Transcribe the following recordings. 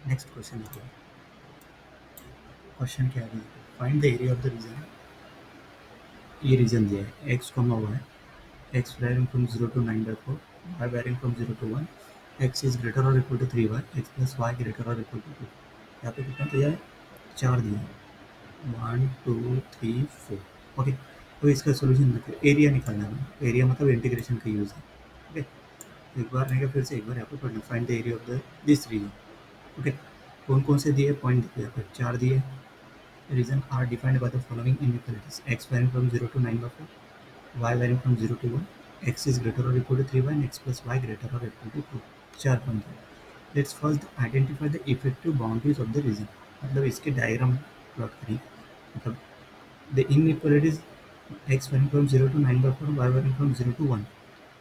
Next question देखो। Question क्या है? Find the area of the region. ये रीजन दिया है x comma y, x varying from 0 to 9/4, y varying from 0 to 1, x is greater और equal to 3y, x plus y greater और equal to 2। यहाँ पे कितना दिया है? 4 दिया है। 1 2 3 4। ओके, तो इसका सोल्यूशन देखो, एरिया निकालना है। एरिया मतलब इंटीग्रेशन का यूज़ है। ओके, एक बार नहीं फिर से एक बार यहाँ पे पढ़ना। Find the area of the this region. Okay, कौन कौन से दिए पॉइंट दिए? यहाँ पे 4 दिए। Region are defined by the following inequalities, X varying from 0 to 9/4, y varying from 0 to 1, x is greater or equal to 3y, and x plus y greater or equal to 2। 4 point है। Let's first identify the effective boundaries of the region. मतलब इसके diagram plot करिए। मतलब the inequalities x varying from 0 to 9/4, y varying from 0 to 1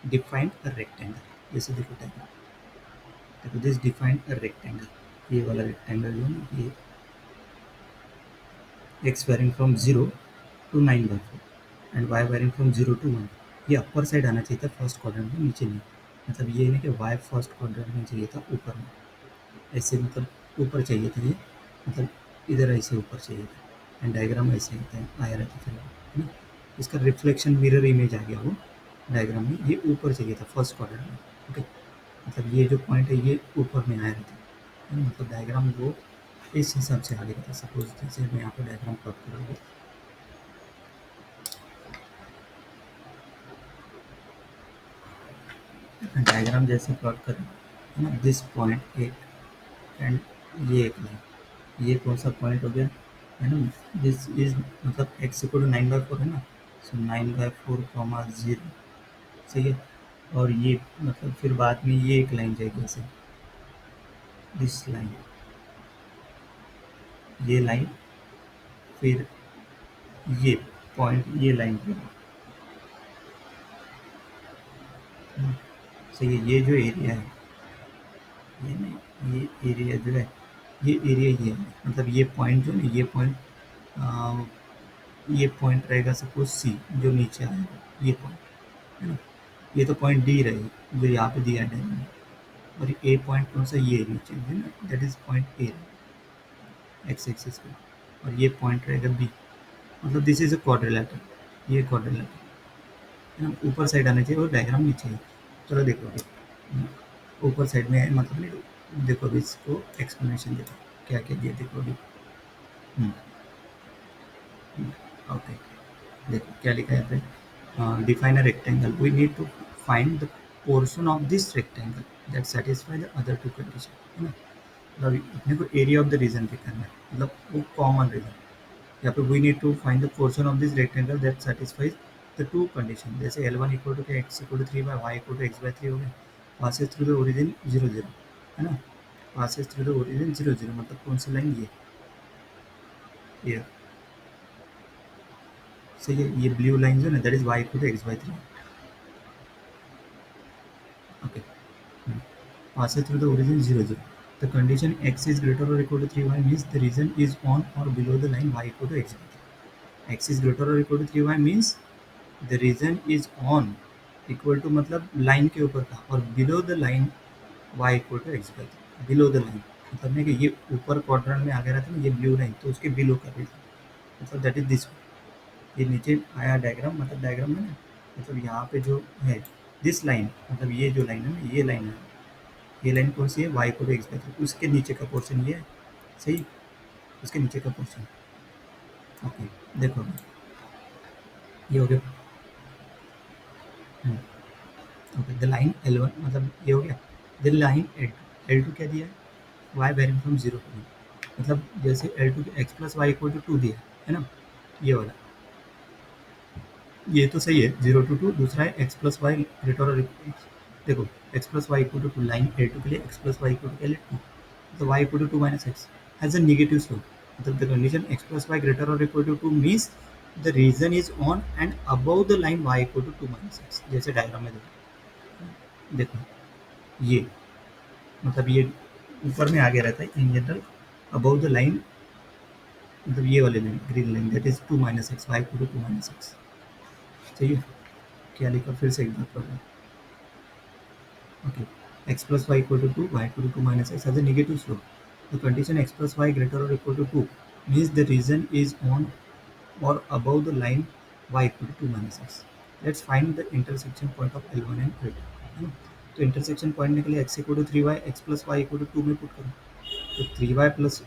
defined a rectangle. जैसे देखो diagram, देखो this defined a rectangle. ये वाला रेक्टेंगल जो है ना, ये x varying from 0 to 9/4 and y varying from 0 to 1, ये अपर साइड आना चाहिए था फर्स्ट क्वाड्रेंट में, नीचे नहीं। मतलब ये नहीं कि y फर्स्ट क्वाड्रेंट में चाहिए था, ऊपर में ऐसे, मतलब ऊपर चाहिए था ये, मतलब इधर ऐसे ऊपर चाहिए था। एंड डायग्राम ऐसे होता है, आया रहता फिर है ना। इसका रिफ्लेक्शन मिरर इमेज आ गया वो डायग्राम में। ये ऊपर चाहिए था फर्स्ट क्वाड्रेंट में। ओके, मतलब ये जो पॉइंट है ये ऊपर में आया रहता है ना। मतलब डायग्राम वो इस हिसाब से आगे रहता है। सपोज जैसे मैं यहाँ पे डायग्राम प्लॉट करूँगा, डायग्राम जैसे प्लॉट करें है ना, दिस पॉइंट एक एंड ये एक लाइन, ये कौन सा पॉइंट हो गया है ना। दिस इज मतलब एक्स इक्वल टू 9/4 है ना, सो 9/4 0 सही है। और ये मतलब फिर बाद में ये एक लाइन जाएगी ऐसे, दिस लाइन, ये लाइन, फिर ये पॉइंट, ये लाइन पे सही है। ये जो एरिया है, ये नहीं, ये एरिया जो है, ये एरिया ये है। मतलब ये पॉइंट जो है, ये पॉइंट, ये पॉइंट रहेगा सपोज सी, जो नीचे आएगा ये पॉइंट है ना। ये तो पॉइंट डी रहेगा जो यहाँ पे दिया है डायग्राम में। और ए पॉइंट कौन सा? ये नीचे है ना, that is point A, x axis पे। और ये पॉइंट रहेगा बी। मतलब दिस इज अ क्वाड्रिलेटरल, ये क्वाड्रिलेटरल है ना। ऊपर साइड आना चाहिए और डायग्राम नीचे है। चलो देखो अभी, ऊपर साइड में है मतलब नहीं। देखो अभी इसको एक्सप्लेनेशन देखो क्या क्या दिया, देखो अभी। ओके, देखो क्या लिखा है यहाँ पे। Define a rectangle, we need to find the portion of this rectangle that satisfy the other two condition है ना। मतलब अपने को एरिया ऑफ द रीजन पे करना है, मतलब वो कॉमन रीजन। यहाँ पे we need to find the portion of this rectangle that satisfies the two condition. जैसे L1 equal to X equal to 3 by Y equal to x by 3 हो गया। पासेज थ्रू द ओरिजिन 0 0 है ना। Passage through the origin 0 0, मतलब कौन सी line? ये सही है। ये ब्लू लाइन जो है ना, that is Y equal to x by 3। Okay, passes through the origin 0 0. The condition x is greater or equal to 3y means the region is on or below the line y equal to x by 3। x is greater or equal to 3y means the region is on equal to मतलब line के ऊपर का, और below the line y equal to x by 3। below the line मतलब नहीं कि ये ऊपर क्वाड्रेंट में आ गया था ना, ये ब्लू लाइन, तो उसके बिलो का रीजन मतलब दैट इज दिस। ये नीचे आया डायग्राम, मतलब डायग्राम में ना, मतलब यहाँ पे जो है दिस लाइन, मतलब ये जो लाइन है ना, ये लाइन है। ये लाइन कौन सी है? वाई को एक्स बाई 3, उसके नीचे का पोर्शन ये है। सही, उसके नीचे का पोर्शन। ओके, देखो अभी ये हो गया। ओके, द लाइन L1 मतलब ये हो गया। द लाइन L2 क्या दिया है? वाई वेरिंग फ्रॉम 0 to 1, मतलब जैसे L2 X plus Y equal to 2 दिया है ना, ये वाला। ये तो सही है, 0 to 2। दूसरा है एक्स प्लस वाई ग्रेटर और देखो X plus Y equal to 2, line L2 के लिए X plus Y equal to के लिए 2, तो y equal to 2 minus x has a negative slope। मतलब the condition x plus y greater or equal to 2 means the region is on and above the line y equal to 2 minus x। जैसे diagram में देखो ये, मतलब ये ऊपर में आगे रहता है in general, above the line मतलब ये वाले line, green line, that is 2 minus x, y equal to 2 minus x। सही है। क्या लिखा फिर से एक बार पढ़ो। Okay, x plus y equal to 2, y equal to 2 minus x has a negative slope। The condition x plus y greater or equal to 2 means the region is on or above the line y equal to 2 minus x. Let's find the intersection point of L1 and L2. तो intersection point के लिए x equal to 3y x plus Y equal to 2 में put करो, तो 3y plus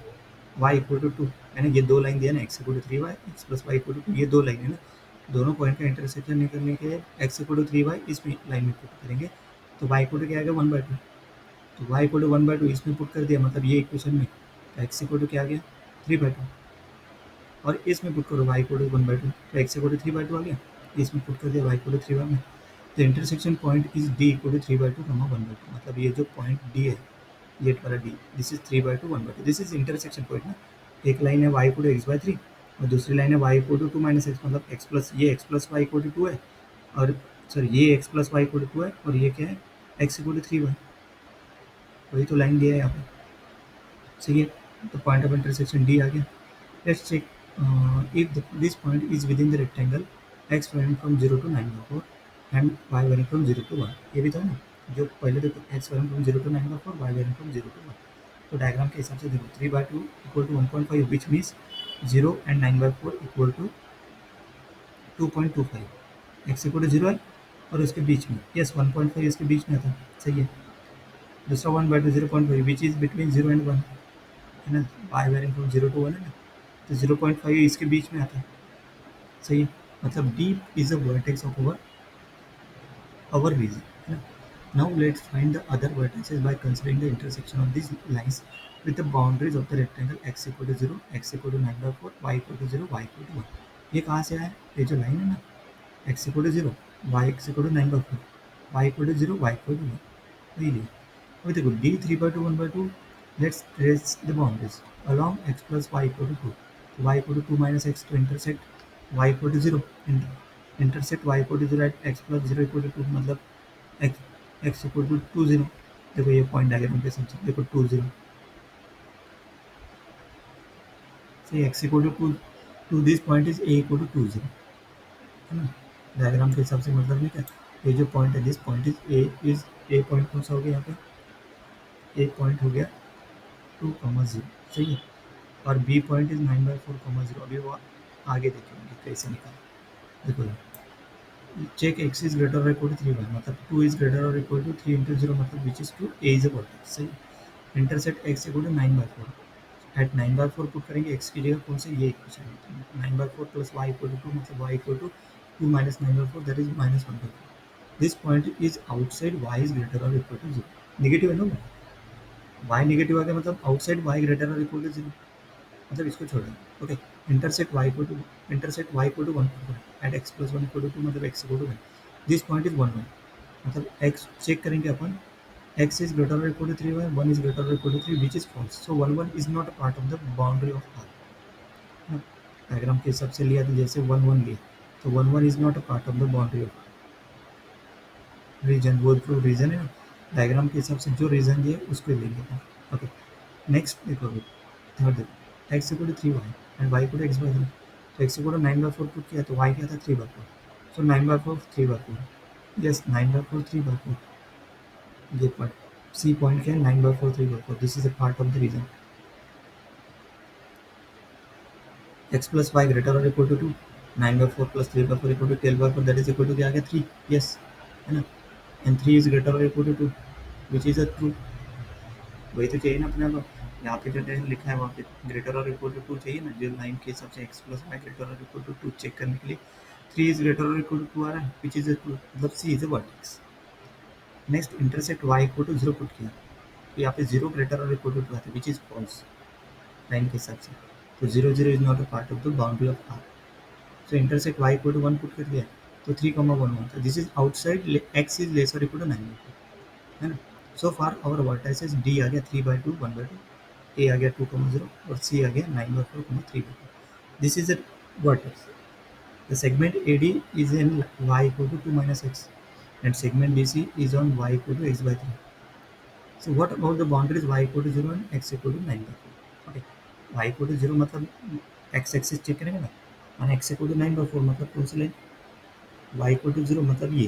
Y equal to 2, मैंने ये दो line दिया ना, x equal to 3y x plus Y equal to 2, ये दो लाइन है ना, दोनों पॉइंट का इंटरसेक्शन निकलने के लिए x इक्वल टू 3y इस लाइन में पुट करेंगे, तो y इक्वल टू क्या आ गया 1/2, तो y इक्वल टू 1/2 इसमें पुट कर दिया, मतलब ये इक्वेशन में, तो x इक्वल टू क्या आ गया 3/2, और इसमें पुट करो y इक्वल टू 1/2, तो x इक्वल टू 3/2 आ गया, इसमें पुट कर दिया y इक्वल टू 3 में। तो intersection point is d equal to 3/2 comma 1/2, मतलब ये जो पॉइंट d है, ये वाला d, this is 3/2 1/2, this is intersection point ना। एक लाइन है y इक्वल टू x/3 और दूसरी लाइन है y equal to 2 minus x, मतलब x प्लस ये x plus Y equal to 2 है, और सॉरी ये x plus Y equal to 2 है, और ये क्या है x इक्वल टू 3y, वही तो लाइन दिया है यहाँ पे, सही है। तो पॉइंट ऑफ इंटरसेक्शन d आ गया। Let's check if this point is within the rectangle x varying from 0 to 9/4 and y varying from 0 to 1, ये भी था ना, जो पहले देखो x varying from 0 to 9/4 y varying from 0 to 1, तो डायग्राम के हिसाब से देखो 3/2 equal to 1.5 which means 0 and 9/4 equal to 2.25, x equal to 0 है और उसके बीच में, यस 1.5 इसके बीच में था, सही है। दूसरा 1/2 0.5 विच इज बिटवीन 0 एंड 1 है ना, y varying from 0 to 1 है ना, तो 0.5 इसके बीच में आता है, सही है। मतलब D is a vertex of our region, है ना। Now let's find the other vertices by considering the intersection of these lines with the boundaries of the rectangle x equal to 0, x equal to 9/4, y equal to 0, y equal to 1। ये कहाँ से आया, ये जो line है ना, x equal to 0, y equal to 9/4, y equal to 0, y equal to 1, वही लिया। अभी देखो D 3/2 1/2, let's trace the boundaries along x plus y equal to 2, y equal to 2 minus x to intersect y equal to 0, intersect y equal to 0 at x plus 0 equal to 2, मतलब x equal to 2 0, देखो ये point diagram के समझो, देखो 2 0, सही, x equal to 2 this point is a equal to 2 0, है ना। Diagram के हिसाब से मतलब नहीं क्या, ये जो पॉइंट है this point is a point कौन सा हो गया यहाँ पे, a पॉइंट हो गया 2,0, सही है, और b पॉइंट इज 9/4,0, अभी वो आगे देखेंगे कैसे निकाल। देखो चेक x इज ग्रेटर और इक्वल टू 3y, मतलब 2 इज ग्रेटर और इक्वल टू 3 into 0, मतलब which is 2, a is a vertex, सही। Intersect x equal to 9/4, at 9/4 put करेंगे x की जगह कौन से, ये equation 9/4 plus y equal to 2, मतलब y equal to 2 minus 9/4 that is -1/4, this point is outside y is greater और equal to 0, negative है ना, y नेगेटिव आ गया, मतलब आउटसाइड y ग्रेटर और इक्वल टू 0, मतलब इसको छोड़ो, okay. Intersect y equal to 1 at x plus 1 equal to 2, मतलब x equal to 1, this point is 1 1, मतलब x चेक करेंगे अपन, x is greater or equal to 3y, 1 is greater or equal to 3, which is false, so 1 1 is not a part of the boundary of R। Diagram के हिसाब से लिया तो जैसे 1 1 लिया, तो 1 1 is not a part of the boundary of region, वो जो रीजन है ना, डायग्राम के हिसाब से जो रीजन दिए उसको लेंगे अपन, ओके। नेक्स्ट देखो, थर्ड देखो, x equal to 3y and y equal to x/3, तो x इक्वल टू 9/4 पुट किया, तो y क्या था 3/4, सो 9/4 3/4, यस 9/4 3/4, ये पॉइंट सी पॉइंट क्या है 9/4 3/4, this is a part of the region. x plus y greater or equal to 2, 9/4 plus 3/4 equal to 12/4, that is equal to क्या आ गया 3, yes है ना, and 3 is greater or equal to 2, which is a true, वही तो चाहिए ना अपने को, यहाँ पे जो लिखा है वहाँ पे ग्रेटर और इक्वल टू 2 चाहिए ना, जो लाइन के हिसाब से x plus y greater or equal to 2 check करने के लिए 3 is greater or equal to 2 आ रहा है, which is a true, मतलब c is a vertex। Next intersect y equal to 0 put किया, तो यहाँ पे 0 ग्रेटर और इक्वल टू 2 आता है, which is false लाइन के हिसाब से, तो 0 0 is not a part of the boundary of R, so intersect y equal to 1 put कर दिया, तो 3,1 तो this is outside x is less और इक्वल टू 9/2, है ना। सो फार आवर वर्टाइसेस d आ गया 3/2 1/2, a आ गया 2,0 और c आ गया 9/4 3/2, this is a vertex. The segment AD is in y equal to 2 minus x and segment BC is on y equal to x/3, so what about the boundaries y equal to 0 and x equal to 9/4, okay। y equal to 0 मतलब x axis check करेंगे ना, माने x equal to 9/4 मतलब कौन सी line, y equal to 0 मतलब ये,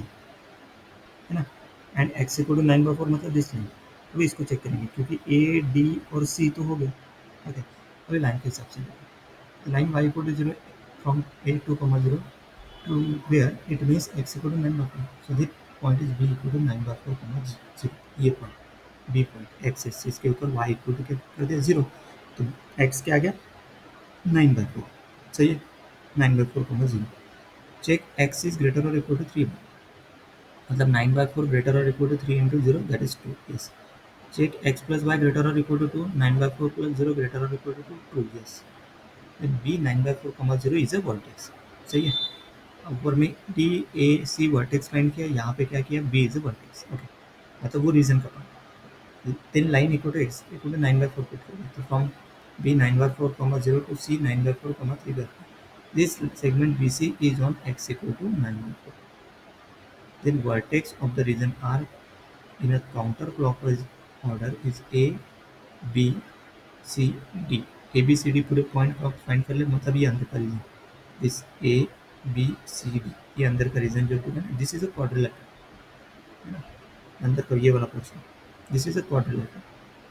है ना, एंड x equal to 9/4 मतलब दिस लाइन, अभी इसको चेक करेंगे क्योंकि ए डी और सी तो हो गए, ओके। अभी लाइन के हिसाब से line y equal to zero from A to comma zero to where it means x equal to 9/4. So the point is b equal to 9/4 comma 0. ये point b point x axis के ऊपर y equal to क्या कर दिया 0, तो x क्या आ गया 9/4, सही है 9/4 comma 0. Check x is greater or equal to 3, मतलब 9/4 greater or equal to 3 into 0 that is 2, yes. Check x plus y greater or equal to 2, 9/4 plus 0 greater or equal to 2, yes. Then b 9/4 comma 0 is a vertex, सही है। ऊपर में D A C vertex find किया, यहाँ पे क्या किया B is a vertex, okay. मतलब वो रीजन का part then line equal to X equal to 9/4 put कर दिया, तो from B 9/4 comma 0 to c 9/4 comma 3/4 this segment B C is on X equal to 9/4, then vertex of the region are in a counter clockwise order is A B C D, A B C D पूरे point का find कर ले, मतलब ये अंदर का region this A B C D, ये अंदर का रीजन जो है ना दिस इज अ क्वाड्रिलेटरल, है ना, अंदर का ये वाला portion this is a quadrilateral.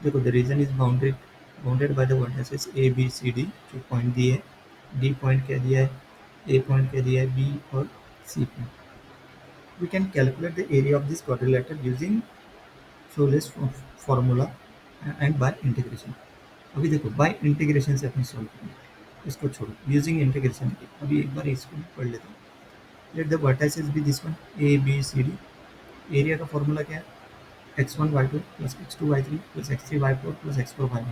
देखो the region is bounded by the vertices A B C D, जो पॉइंट दिए है, डी पॉइंट क्या दिया है, ए पॉइंट क्या दिया है, बी और C point. We can calculate the area of this quadrilateral using shoelace formula and by integration. अभी देखो बाय इंटीग्रेशन से अपन सॉल्व करेंगे, इसको छोड़ो यूजिंग इंटीग्रेशन। अभी एक बार इसको पढ़ लेते हैं। Let the vertices be this one A B C D, area का फॉर्मूला क्या है x1 y2 plus x2 y3 plus x3 y4 plus x4 y1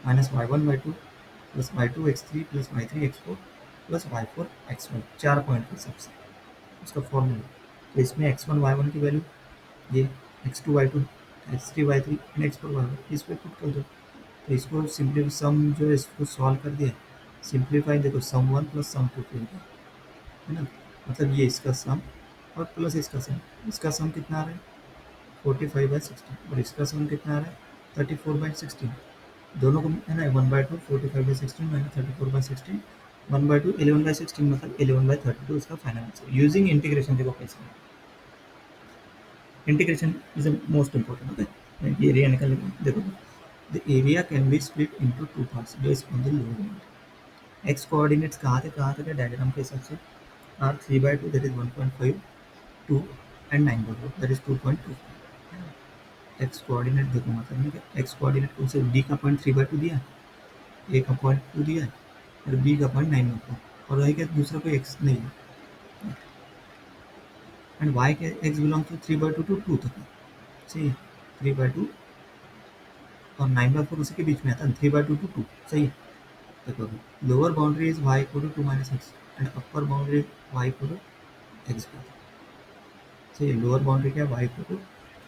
minus y1 y2 plus y2 x3 plus y3 x4 plus y4 x1, 4 point के हिसाब से उसका formula. तो इसमें x1 y1 की वैल्यू ये x2 y2 x3 y3 and x4 y1 इस पर पुट कर दो, तो इसको सिंपली सम जो है इसको सॉल्व कर दिया, सिंप्लीफाई देखो सम 1 प्लस सम 2 है ना, मतलब ये इसका सम और प्लस इसका सम कितना आ रहा है 45/16 और इसका सम कितना आ रहा है 34/16, दोनों को है ना 1/2 45/16 माइनस 34/16 1/2 11/16 मतलब 11/32 इसका फाइनल आंसर यूजिंग इंटीग्रेशन। देखो कैसे integration is the most important, okay. ये एरिया निकल देखो the area can be split into two parts based on the lower limit. X coordinates कहाँ तक है डायग्राम के हिसाब से are 3/2 that is 1.5 2 and 9/4 that is 2.2। X coordinate देखो मतलब क्या एक्स कोऑर्डिनेट कौन से डी का पॉइंट 3/2 दिया, ए का पॉइंट 2 दिया है और बी का पॉइंट 9/4 और वाई का दूसरा कोई एक्स नहीं है, एंड वाई के एक्स बिलोंग टू 3/2 टू 2 तक है, सही है 3/2 और 9/4 उसी के बीच में आता है 3/2 टू 2, सही है। देखो lower boundary is Y equal to 2 minus x and upper boundary is Y equal to x, सही है। लोअर बाउंड्री क्या है y equal to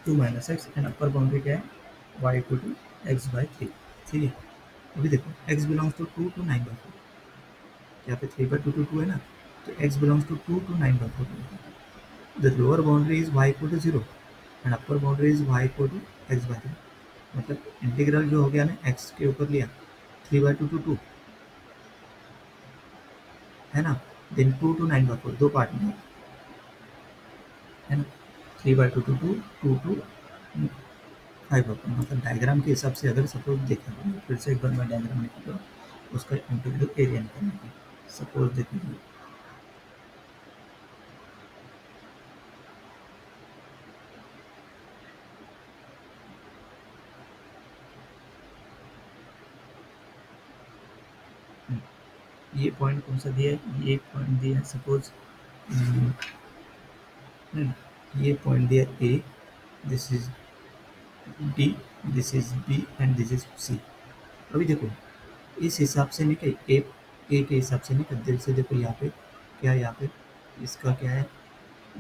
2 minus x and upper boundary क्या है वाई इक्वल टू x/3, ठीक है। अभी देखो x बिलोंग्स टू 2 टू 9/4, यहाँ पे 3/2 टू 2 है ना, तो x belongs to 2 to 9/4, the lower boundary is y equal to 0 and upper boundary is y equal to x/3, मतलब इंटीग्रल जो हो गया ना x के ऊपर लिया 3/2 टू 2 है ना, देन 2 टू 9/4 दो पार्ट में है ना, 3/2 टू 2 2 टू 5/4, मतलब डायग्राम के हिसाब से अगर सपोज देखा फिर से एक बार मैं डायग्राम निकालूँ उसका इंटीग्रल एरिया निकालने का, सपोज देखिए ये पॉइंट कौन सा दिया है, ये पॉइंट दिया है सपोज ये पॉइंट दिया A, this is D, this is B and this is C. अभी देखो इस हिसाब से नहीं कहीं ए के हिसाब से नहीं कर दिल से देखो यहाँ पे क्या है, यहाँ पे इसका क्या है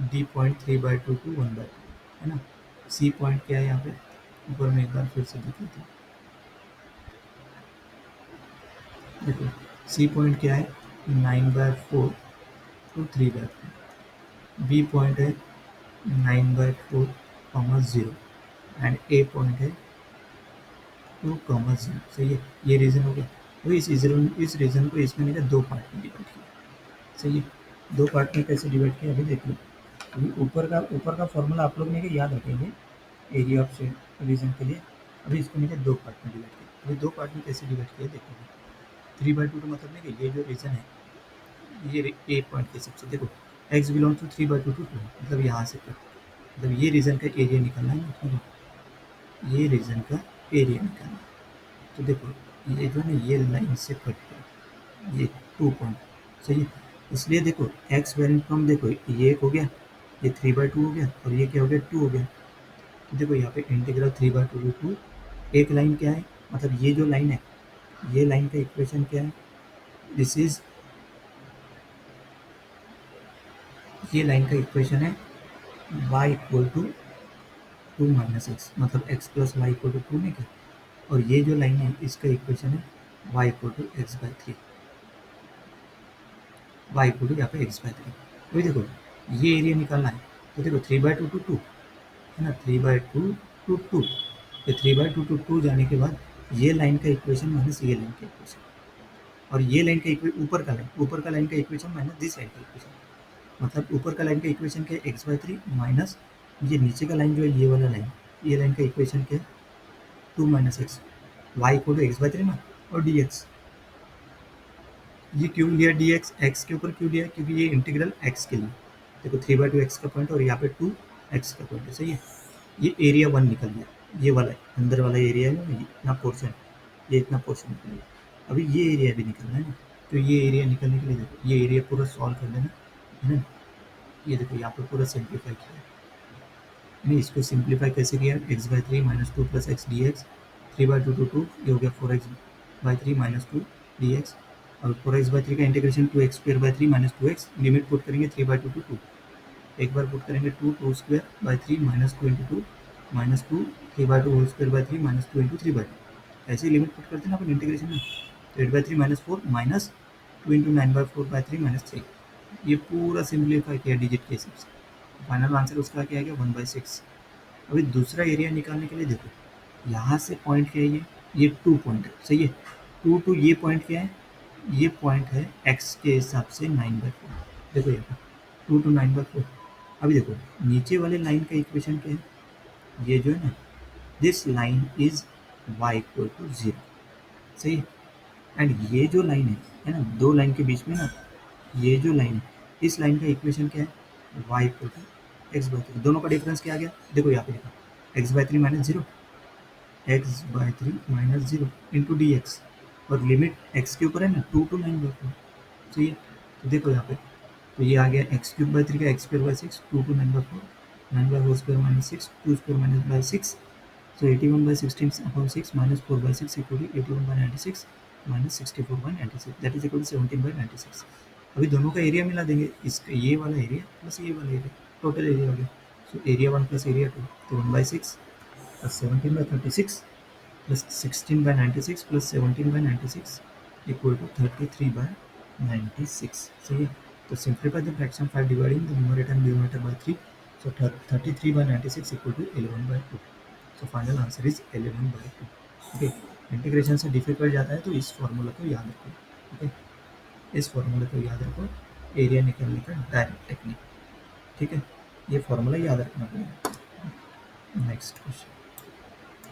डी पॉइंट 3/2 टू 1/2 है ना, सी पॉइंट क्या है यहाँ पे ऊपर में एक बार फिर से देख लेते हैं, देखो सी पॉइंट क्या है 9/4 टू 3/4, बी पॉइंट है 9/4 0 एंड ए पॉइंट है 2 0, सही है। ये रीजन हो गया, तो इस रीजन को इसमें नहीं दो पार्ट में डिवाइड किया, सही है। दो पार्ट में कैसे डिवाइड किया अभी देख लो, अभी ऊपर का फॉर्मूला आप लोग ने याद रखेंगे एरिया ऑफ रीजन के लिए, अभी इसको मैंने दो पार्ट में डिवाइड किया। अभी दो पार्ट में कैसे डिवाइड किया देखो, 3/2 का मतलब नहीं कि ये जो रीजन है ये ए पॉइंट के हिसाब से देखो, x बिलोंग टू 3/2 टू 2, मतलब यहाँ से कट, मतलब ये रीजन का एरिया निकालना है, मतलब ये रीजन का एरिया निकालना है। तो देखो ये जो है ना ये लाइन से कट कर ये 2 पॉइंट, सही है। इसलिए देखो x वैल्यू फ्रॉम, देखो ये एक हो गया, ये 3/2 हो गया, और ये क्या हो गया 2 हो गया। तो देखो यहाँ पे इंटीग्रल 3/2 टू 2, एक लाइन क्या है, मतलब ये जो लाइन है ये लाइन का इक्वेशन क्या है, दिस इज, ये लाइन का इक्वेशन है y equal to 2 minus x, मतलब x plus Y equal to 2 में क्या, और ये जो लाइन है इसका इक्वेशन है y equal to x by three, y equal to यहाँ पे एक्स बाई थ्री। अभी देखो ये एरिया निकालना है, तो देखो 3/2 टू 2 है ना, 3/2 टू 2, ये 3/2 टू 2 जाने के बाद ये लाइन का इक्वेशन माइनस ये लाइन का इक्वेशन, और ये लाइन का ऊपर का लाइन का इक्वेशन माइनस दिस लाइन का इक्वेशन, मतलब ऊपर का लाइन का इक्वेशन क्या है एक्स बाई थ्री, माइनस ये नीचे का लाइन जो है ये वाला लाइन, ये लाइन का इक्वेशन क्या है 2 minus x, y equal to x by three ना, और डी एक्स। ये क्यों लिया डी एक्स, एक्स के ऊपर क्यों लिया, क्योंकि ये इंटीग्रल एक्स के लिए, देखो 3/2 एक्स का पॉइंट और यहाँ पे 2 एक्स का पॉइंट है, सही है। ये एरिया 1 निकल गया, ये वाला अंदर वाला एरिया है ना, ये इतना पोर्शन, ये इतना पोर्शन निकल गया। अभी ये एरिया भी निकलना है ना, तो ये एरिया निकलने के लिए देखो ये एरिया पूरा सॉल्व कर देना है ना, ये देखो यहाँ पे पूरा सिंप्लीफाई किया, नहीं इसको सिंप्लीफाई कैसे किया, x by three minus two plus x D x, 3/2 to 2, ये हो गया 4x by three minus two D x, और 4x बाई थ्री का integration 2x square by three minus 2x, limit put करेंगे 3/2 टू 2, एक बार पुट करेंगे 2 square by three minus 2 into 2 minus 2, 3/2 whole square by three minus 2 into 3/2, ऐसे ही limit put करते हैं ना अपन इंटीग्रेशन में, तो 8/3 माइनस 4 माइनस 2 इंटू 9/4/3 माइनस 3, ये पूरा सिंप्लीफाई किया डिजिट के हिसाब से, फाइनल आंसर उसका क्या आ गया 1/6। अभी दूसरा एरिया निकालने के लिए देखो यहाँ से पॉइंट क्या है, ये 2 पॉइंट है, सही है, 2 टू ये पॉइंट क्या है, ये पॉइंट है x के हिसाब से 9/4, देखो यहाँ पर 2 टू 9/4। अभी देखो नीचे वाले लाइन का इक्वेशन क्या है, ये जो है ना this line is y equal to 0, सही है। एंड ये जो लाइन है ना, दो लाइन के बीच में ना ये जो लाइन है, इस लाइन का इक्वेशन क्या है y equal to x by three, दोनों का डिफरेंस क्या आ गया, देखो यहाँ पे लिखा x by three minus zero, x by three minus zero into D x, और लिमिट एक्स के ऊपर है ना 2 टू 9/4, सही है। तो देखो यहाँ पे, तो ये आ गया एक्स क्यूब बाई थ्री का x square by six, 2 to 9/4, 9/4 square minus six, 2 square minus by six, so 81/16/6 minus 4/6 equal to 81/96 minus 64/96, that is equal to 17/96। अभी दोनों का एरिया मिला देंगे, इसका ये वाला एरिया प्लस ये वाला एरिया, टोटल एरिया हो गया, सो एरिया 1 प्लस एरिया 2, तो 1/6 plus 17/36 plus 16/96 plus 17/96 equal to 33/96, सही है। तो simplify the fraction 5 dividing the numerator and denominator by 3, so 33/96 equal to 11/2, so final answer is 11/2। Okay, integration से difficult जाता है तो इस फॉर्मूला को याद रखो, ओके, इस फॉर्मूला को याद रखो, एरिया निकालने का डायरेक्ट टेक्निक, ठीक है, ये फॉर्मूला याद रखना पड़ेगा। Next question,